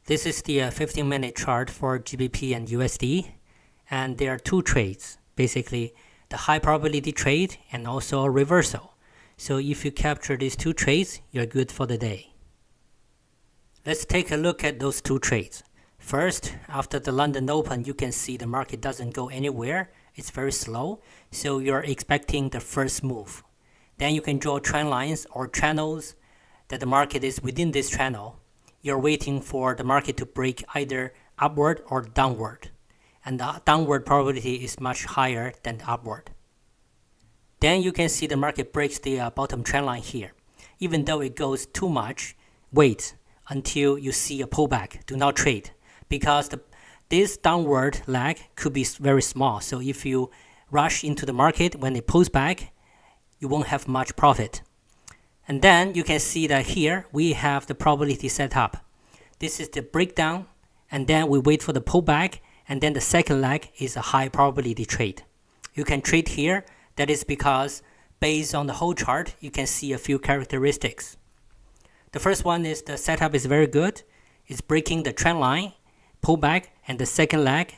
This is the 15-minute chart for GBP and USD, and there are two trades, basically the high probability trade and also a reversal. So if you capture these two trades, you're good for the day. Let's take a look at those two trades. First, after the London Open, you can see the market doesn't go anywhere. It's very slow, so you're expecting the first move. Then you can draw trend lines or channels that the market is within this channel. You're waiting for the market to break either upward or downward. And the downward probability is much higher than the upward. Then you can see the market breaks the bottom trend line here. Even though it goes too much, wait until you see a pullback. Do not trade, because this downward leg could be very small. So if you rush into the market when it pulls back, you won't have much profit. And then you can see that here we have the probability set up. This is the breakdown, and then we wait for the pullback, and then the second leg is a high probability trade. You can trade here. That is because based on the whole chart, you can see a few characteristics. The first one is the setup is very good. It's breaking the trend line, pullback, and the second leg.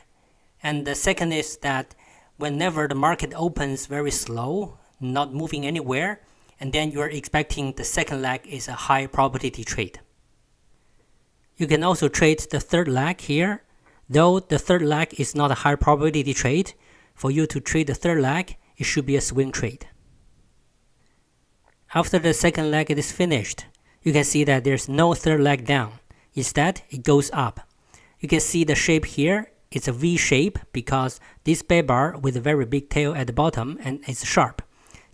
And the second is that whenever the market opens very slow, not moving anywhere, and then you're expecting the second leg is a high probability trade. You can also trade the third leg here. Though the third leg is not a high probability trade, for you to trade the third leg, it should be a swing trade. After the second leg is finished, you can see that there's no third leg down. Instead, it goes up. You can see the shape here. It's a V shape because this bear bar with a very big tail at the bottom and it's sharp.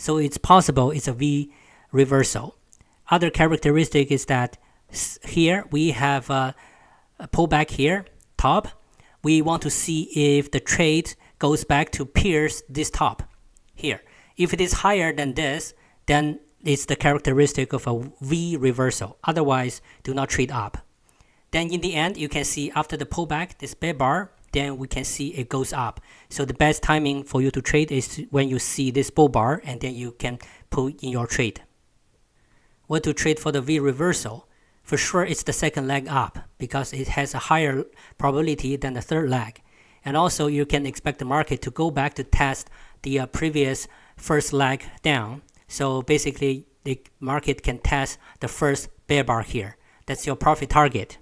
So it's possible it's a V reversal. Other characteristic is that here we have a pullback here, top. We want to see if the trade goes back to pierce this top here. If it is higher than this, then it's the characteristic of a V reversal. Otherwise, do not trade up. Then in the end, you can see after the pullback, this bear bar, then we can see it goes up. So the best timing for you to trade is when you see this bull bar, and then you can put in your trade. What to trade for the V reversal? For sure, it's the second leg up because it has a higher probability than the third leg. And also, you can expect the market to go back to test the previous first leg down. So basically, the market can test the first bear bar here. That's your profit target.